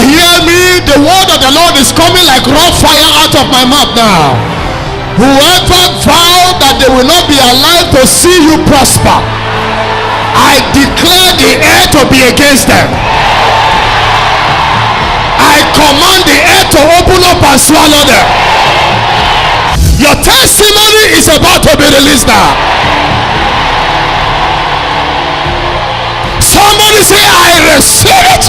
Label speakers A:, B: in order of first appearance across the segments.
A: hear me? The word of the Lord is coming like raw fire out of my mouth now. Whoever vowed that they will not be alive to see you prosper, I declare the air to be against them. I command the air to open up and swallow them. Your testimony is about to be released now. Somebody say, I receive it.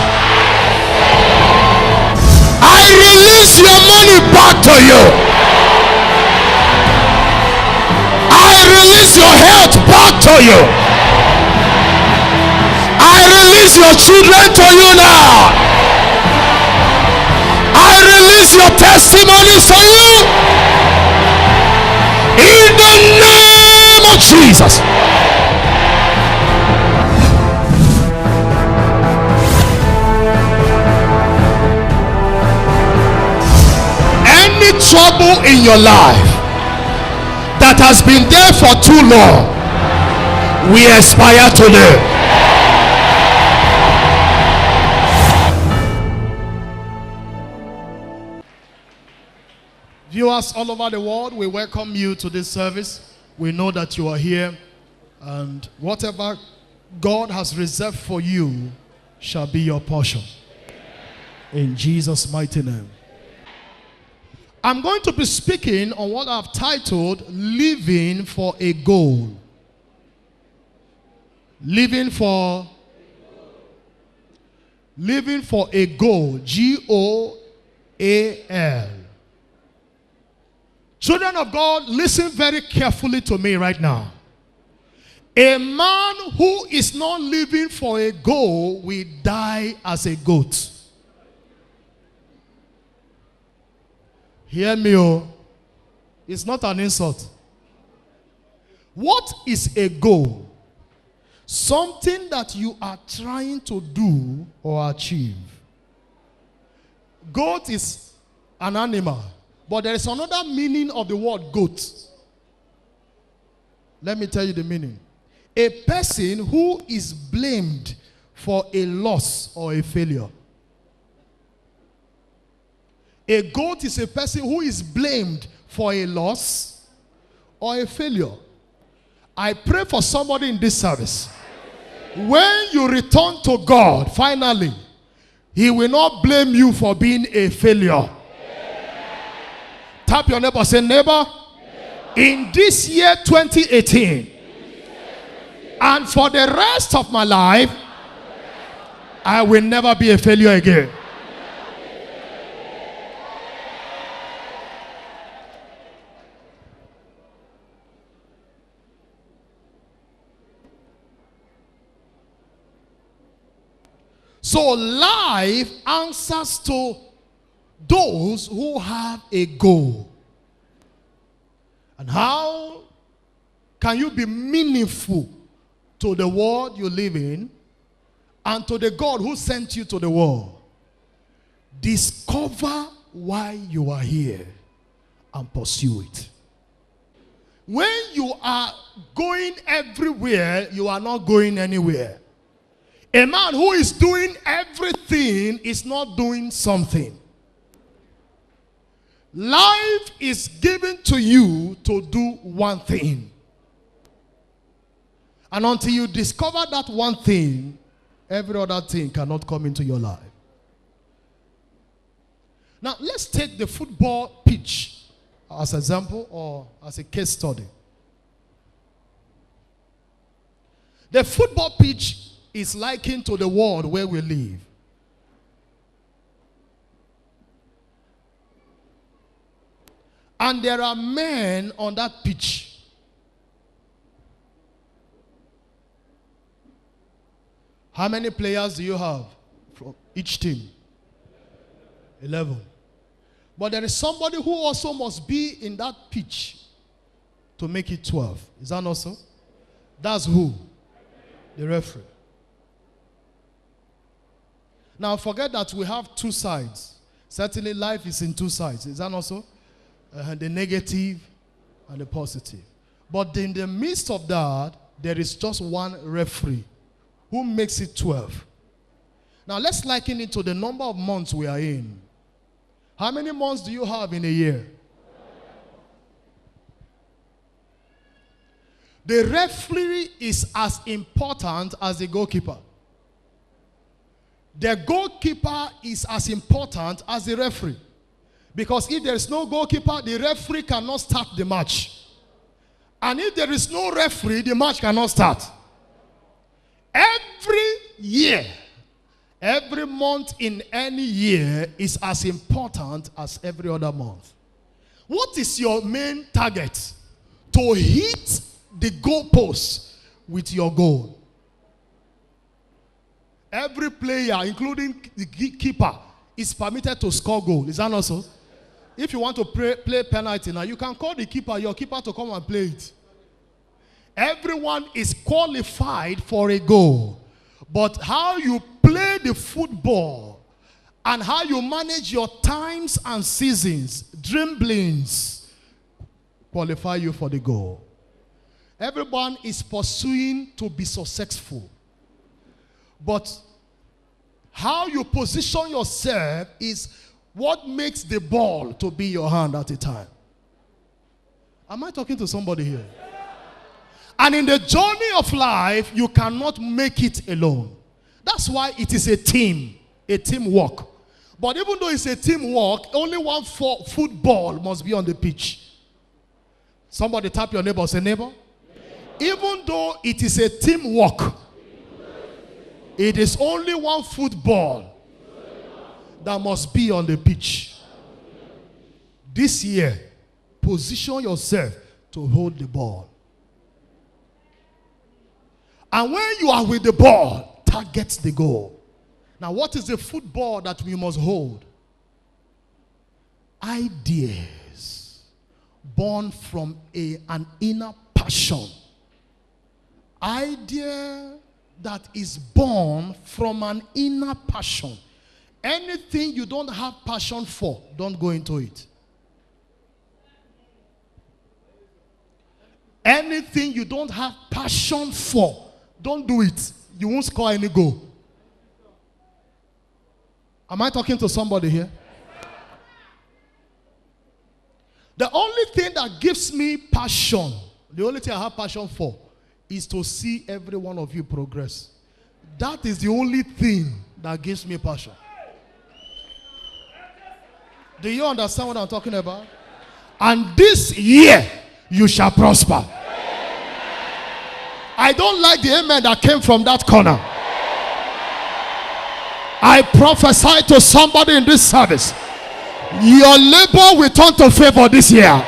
A: I release your money back to you. I release your health back to you. I release your children to you now. I release your testimonies to you. In the name of Jesus. Any trouble in your life that has been there for too long, we expire today. Viewers all over the world, we welcome you to this service. We know that you are here, and whatever God has reserved for you shall be your portion. In Jesus' mighty name. I'm going to be speaking on what I've titled Living for a Goal. Living for a goal. Goal. Children of God, listen very carefully to me right now. A man who is not living for a goal will die as a goat. Hear me, oh. It's not an insult. What is a goal? Something that you are trying to do or achieve. Goat is an animal, but there is another meaning of the word goat. Let me tell you the meaning. A person who is blamed for a loss or a failure. A goat is a person who is blamed for a loss or a failure. I pray for somebody in this service. When you return to God, finally, He will not blame you for being a failure. Tap your neighbor, say, neighbor, in this year 2018, and for the rest of my life, I will never be a failure again. So life answers to those who have a goal. And how can you be meaningful to the world you live in and to the God who sent you to the world? Discover why you are here and pursue it. When you are going everywhere, you are not going anywhere. A man who is doing everything is not doing something. Life is given to you to do one thing. And until you discover that one thing, every other thing cannot come into your life. Now, let's take the football pitch as an example or as a case study. The football pitch is likened to the world where we live. And there are men on that pitch. How many players do you have from each team? 11. But there is somebody who also must be in that pitch to make it 12. Is that not so? That's who? The referee. Now forget that we have two sides. Certainly life is in two sides. Is that not so? The negative and the positive. But in the midst of that, there is just one referee who makes it 12. Now let's liken it to the number of months we are in. How many months do you have in a year? The referee is as important as the goalkeeper. The goalkeeper is as important as the referee. Because if there is no goalkeeper, the referee cannot start the match. And if there is no referee, the match cannot start. Every year, every month in any year is as important as every other month. What is your main target? To hit the goalpost with your goal. Every player, including the keeper, is permitted to score goal. Is that not so? If you want to play penalty now, you can call the keeper, your keeper, to come and play it. Everyone is qualified for a goal. But how you play the football and how you manage your times and seasons, dribblings, qualify you for the goal. Everyone is pursuing to be successful. But how you position yourself is what makes the ball to be your hand at a time. Am I talking to somebody here? And in the journey of life, you cannot make it alone. That's why it is a teamwork. But even though it's a teamwork, only one football must be on the pitch. Somebody tap your neighbor, say, neighbor. Even though it is a teamwork, it is only one football that must be on the pitch. This year, position yourself to hold the ball. And when you are with the ball, target the goal. Now, what is the football that we must hold? Ideas born from an inner passion. Idea that is born from an inner passion. Anything you don't have passion for, don't go into it. Anything you don't have passion for, don't do it. You won't score any goal. Am I talking to somebody here? The only thing that gives me passion, the only thing I have passion for, is to see every one of you progress. That is the only thing that gives me passion. Do you understand what I'm talking about? And this year, you shall prosper. I don't like the amen that came from that corner. I prophesy to somebody in this service. Your labor will turn to favor this year.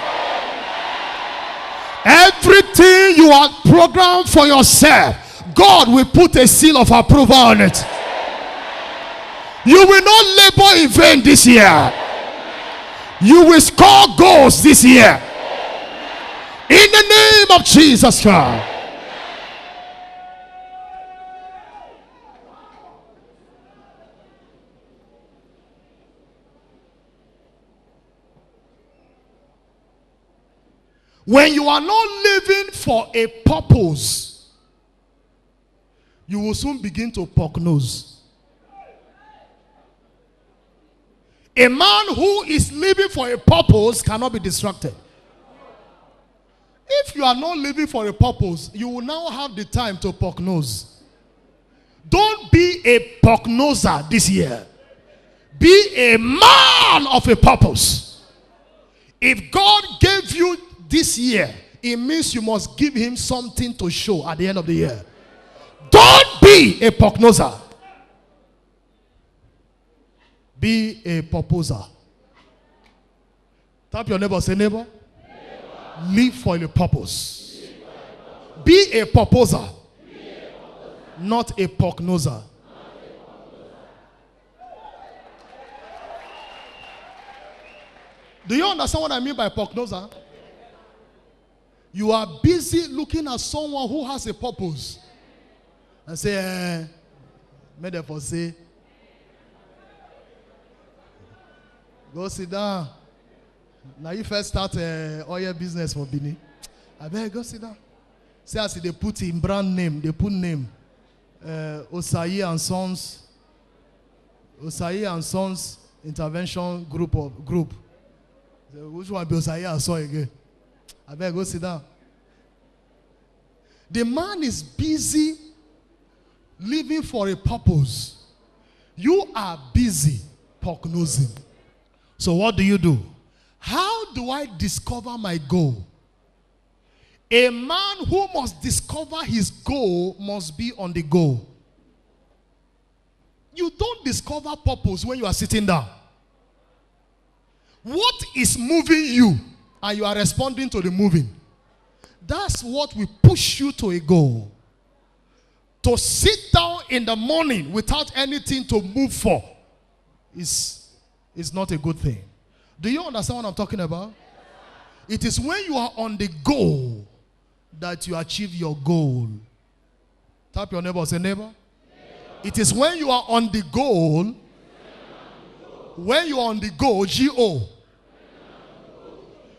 A: Everything you are programmed for yourself, God will put a seal of approval on it. You will not labor in vain this year. You will score goals this year. In the name of Jesus Christ. When you are not living for a purpose, you will soon begin to poke nose. A man who is living for a purpose cannot be distracted. If you are not living for a purpose, you will now have the time to poke nose. Don't be a poke noser this year. Be a man of a purpose. If God gave you this year, it means you must give him something to show at the end of the year. Don't be a prognoser. Be a purposer. Tap your neighbor, say, neighbor, live for a purpose. Be a purposer, not a prognoser. Do you understand what I mean by prognoser? You are busy looking at someone who has a purpose and say, may therefore say, go sit down. Now you first start oil business for Bini. I better go sit down. See, as they put in brand name, they put name, Osayi and Sons, Osai and Sons intervention group. Which one be Osai and Son again? I better go sit down. The man is busy living for a purpose. You are busy prognosing. So what do? How do I discover my goal? A man who must discover his goal must be on the goal. You don't discover purpose when you are sitting down. What is moving you and you are responding to the moving? That's what will push you to a goal. To sit down in the morning without anything to move for is not a good thing. Do you understand what I'm talking about? It is when you are on the goal that you achieve your goal. Tap your neighbor, say neighbor. It is when you are on the goal, when you are on the goal, G-O,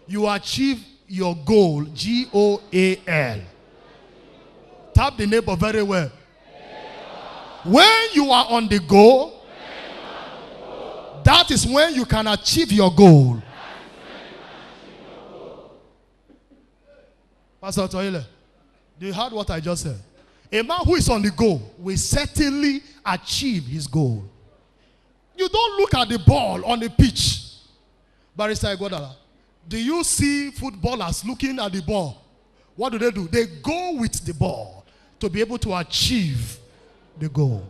A: you achieve your goal, G-O-A-L. Tap the neighbor very well. When you are on the goal, that is when you can achieve your goal. Pastor Toile, do you heard what I just said? A man who is on the goal will certainly achieve his goal. You don't look at the ball on the pitch. Barrister Godala, do you see footballers looking at the ball? What do? They go with the ball to be able to achieve the goal.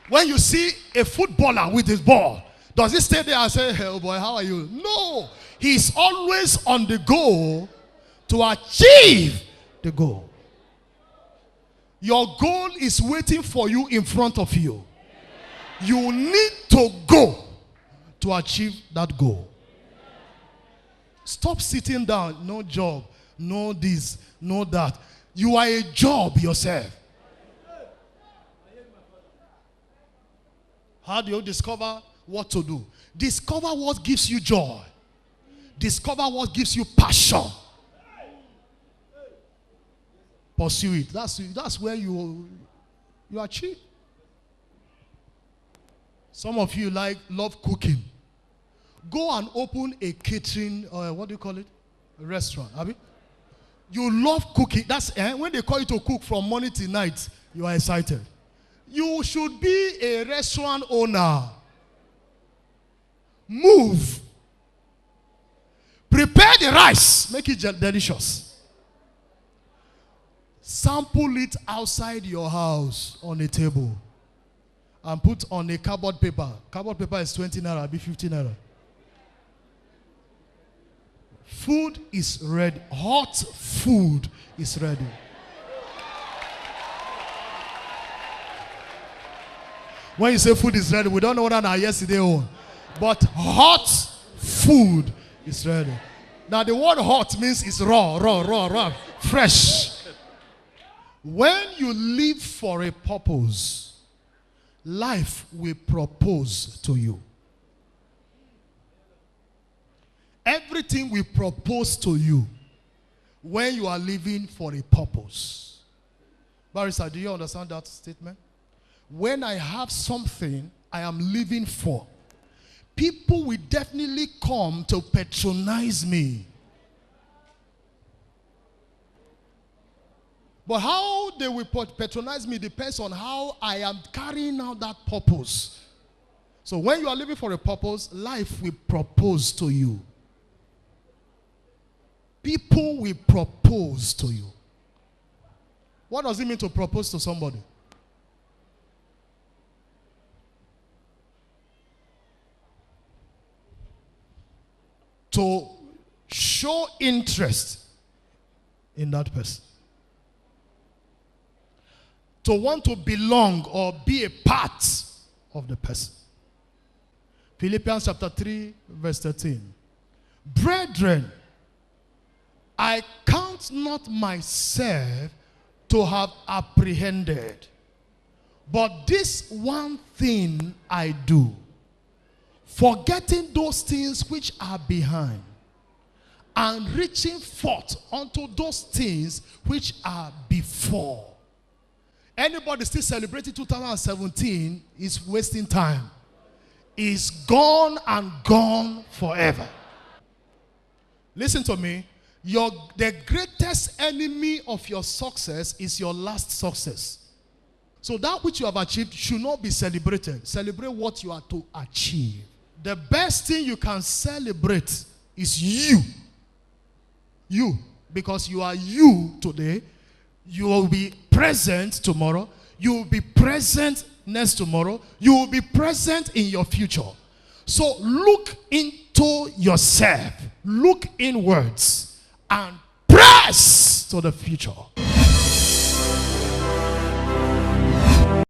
A: When you see a footballer with his ball, does he stay there and say, hey, oh boy, how are you? No. He's always on the goal to achieve the goal. Your goal is waiting for you in front of you. You need to go to achieve that goal. Stop sitting down. No job, no this, no that. You are a job yourself. How do you discover what to do? Discover what gives you joy. Discover what gives you passion. Pursue it. That's where you achieve. Some of you love cooking. Go and open a catering, what do you call it? A restaurant. You love cooking. That's when they call you to cook from morning till night, you are excited. You should be a restaurant owner. Move. Prepare the rice. Make it delicious. Sample it outside your house on a table. And put on a cardboard paper. Cardboard paper is 20 naira, be 15 naira. Food is ready. Hot food is ready. When you say food is ready, we don't know that yesterday on. But hot food is ready. Now the word hot means it's raw, fresh. When you live for a purpose, life will propose to you. Everything will propose to you when you are living for a purpose. Barrister, do you understand that statement? When I have something I am living for, people will definitely come to patronize me. But how they will patronize me depends on how I am carrying out that purpose. So when you are living for a purpose, life will propose to you. People will propose to you. What does it mean to propose to somebody? To show interest in that person. To want to belong or be a part of the person. Philippians chapter 3 verse 13. Brethren, I count not myself to have apprehended, but this one thing I do, forgetting those things which are behind, and reaching forth unto those things which are before. Anybody still celebrating 2017 is wasting time. Is gone and gone forever. Listen to me. The greatest enemy of your success is your last success. So that which you have achieved should not be celebrated. Celebrate what you are to achieve. The best thing you can celebrate is you. You. Because you are you today. You will be present tomorrow. You will be present next tomorrow. You will be present in your future. So look into yourself. Look inwards. And press to the future.